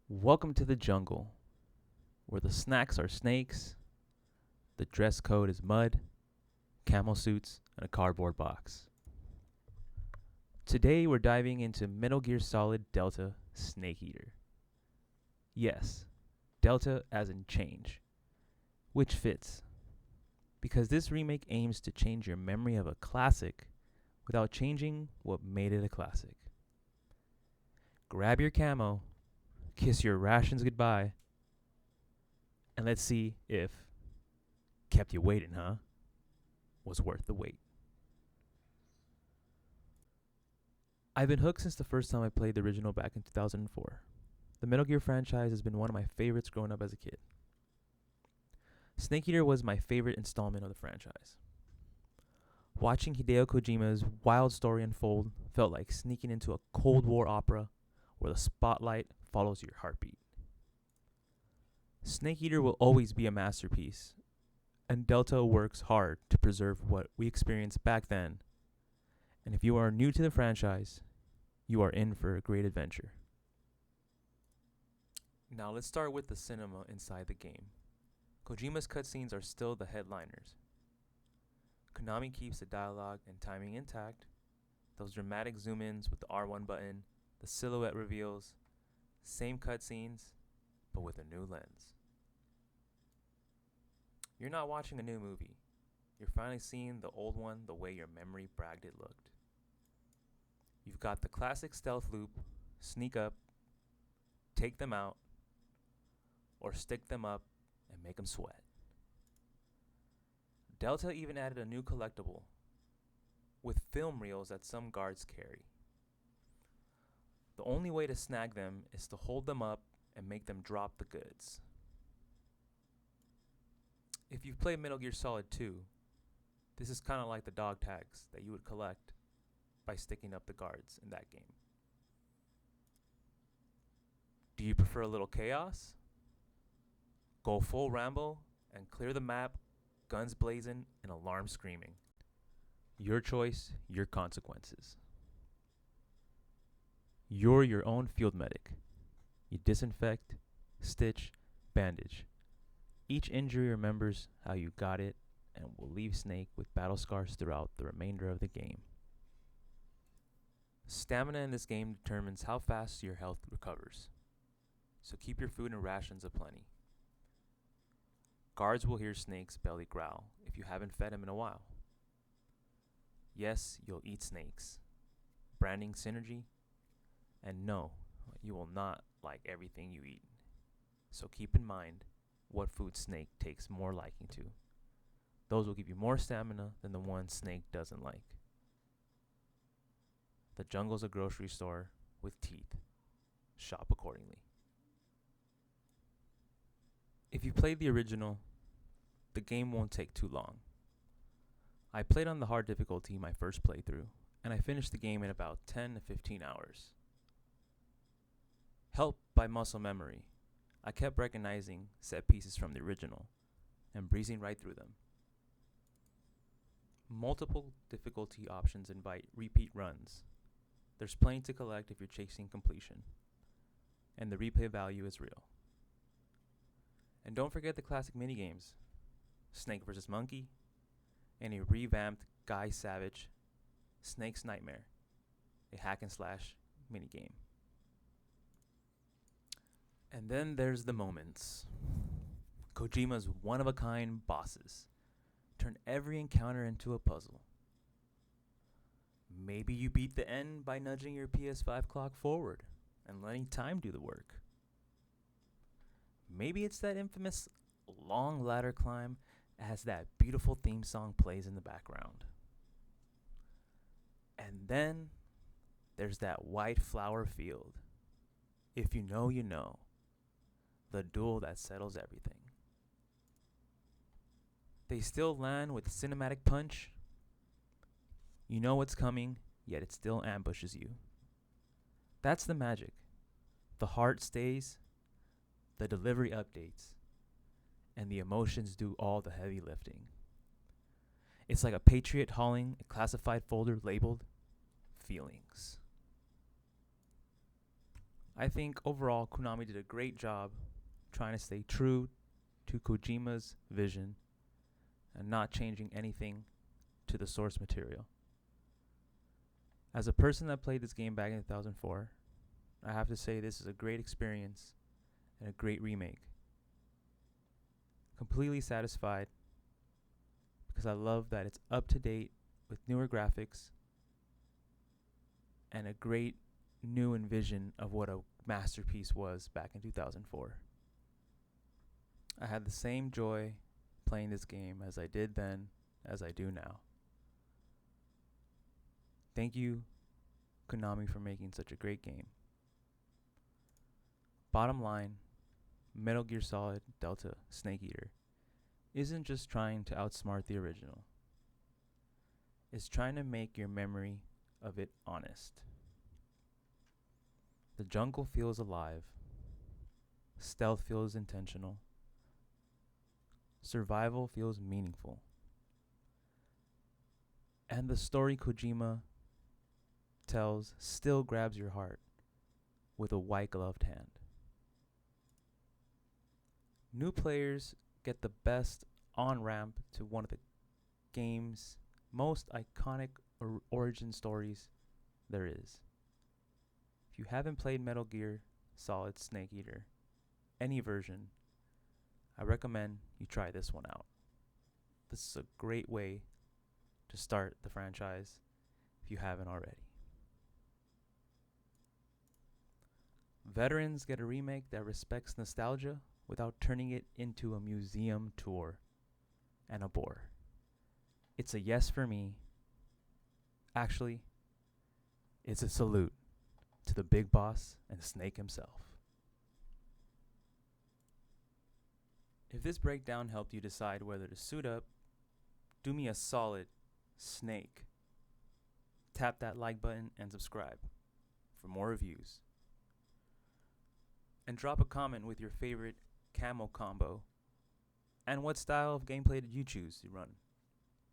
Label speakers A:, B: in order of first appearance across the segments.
A: Welcome to the jungle, where the snacks are snakes, the dress code is mud, camel suits, and a cardboard box. Today we're diving into Metal Gear Solid Delta Snake Eater. Yes, Delta as in change, which fits, because this remake aims to change your memory of a classic without changing what made it a classic. Grab your camo, kiss your rations goodbye, and let's see if kept you waiting, huh? Was worth the wait. I've been hooked since the first time I played the original back in 2004. The Metal Gear franchise has been one of my favorites growing up as a kid. Snake Eater was my favorite installment of the franchise. Watching Hideo Kojima's wild story unfold felt like sneaking into a Cold War opera where the spotlight follows your heartbeat. Snake Eater will always be a masterpiece, and Delta works hard to preserve what we experienced back then. And if you are new to the franchise, you are in for a great adventure. Now let's start with the cinema inside the game. Kojima's cutscenes are still the headliners. Konami keeps the dialogue and timing intact. Those dramatic zoom ins with the R1 button, the silhouette reveals, same cutscenes, but with a new lens. You're not watching a new movie. You're finally seeing the old one the way your memory bragged it looked. You've got the classic stealth loop, sneak up, take them out, or stick them up and make them sweat. Delta even added a new collectible with film reels that some guards carry. The only way to snag them is to hold them up and make them drop the goods. If you've played Metal Gear Solid 2, this is kind of like the dog tags that you would collect by sticking up the guards in that game. Do you prefer a little chaos? Go full Rambo and clear the map, guns blazing and alarms screaming. Your choice, your consequences. You're your own field medic. You disinfect, stitch, bandage. Each injury remembers how you got it and will leave Snake with battle scars throughout the remainder of the game. Stamina in this game determines how fast your health recovers, so keep your food and rations aplenty. Guards will hear Snake's belly growl if you haven't fed him in a while. Yes, you'll eat snakes. Branding synergy. And no, you will not like everything you eat. So keep in mind what food Snake takes more liking to. Those will give you more stamina than the ones Snake doesn't like. The jungle's a grocery store with teeth. Shop accordingly. If you played the original, the game won't take too long. I played on the hard difficulty my first playthrough, and I finished the game in about 10 to 15 hours. Helped by muscle memory, I kept recognizing set pieces from the original and breezing right through them. Multiple difficulty options invite repeat runs. There's plenty to collect if you're chasing completion, and the replay value is real. And don't forget the classic minigames, Snake vs. Monkey, and a revamped Guy Savage, Snake's Nightmare, a hack and slash minigame. And then there's the moments. Kojima's one-of-a-kind bosses turn every encounter into a puzzle. Maybe you beat the end by nudging your PS5 clock forward and letting time do the work. Maybe it's that infamous long ladder climb as that beautiful theme song plays in the background. And then there's that white flower field. If you know, you know. The duel that settles everything. They still land with cinematic punch. You know what's coming, yet it still ambushes you. That's the magic. The heart stays, the delivery updates, and the emotions do all the heavy lifting. It's like a patriot hauling a classified folder labeled feelings. I think overall Konami did a great job trying to stay true to Kojima's vision and not changing anything to the source material. As a person that played this game back in 2004, I have to say this is a great experience and a great remake. Completely satisfied because I love that it's up to date with newer graphics and a great new envision of what a masterpiece was back in 2004. I had the same joy playing this game as I did then as I do now. Thank you, Konami, for making such a great game. Bottom line, Metal Gear Solid Delta Snake Eater isn't just trying to outsmart the original. It's trying to make your memory of it honest. The jungle feels alive. Stealth feels intentional. Survival feels meaningful. And the story Kojima tells still grabs your heart with a white-gloved hand. New players get the best on-ramp to one of the game's most iconic origin stories there is. If you haven't played Metal Gear Solid Snake Eater, any version, I recommend you try this one out. This is a great way to start the franchise if you haven't already. Veterans get a remake that respects nostalgia without turning it into a museum tour and a bore. It's a yes for me. Actually, it's a salute to the big boss and Snake himself. If this breakdown helped you decide whether to suit up, do me a solid, Snake. Tap that like button and subscribe for more reviews. And drop a comment with your favorite camo combo. And what style of gameplay did you choose to run?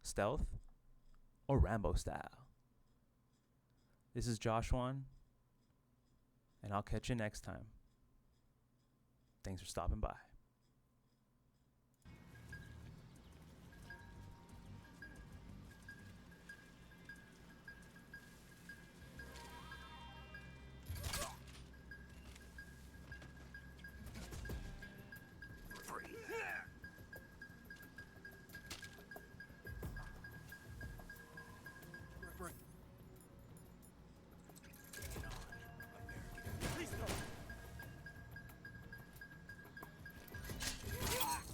A: Stealth or Rambo style? This is Joshua, and I'll catch you next time. Thanks for stopping by.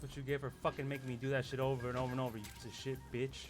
A: What you get for fucking making me do that shit over and over and over, you piece of shit, bitch.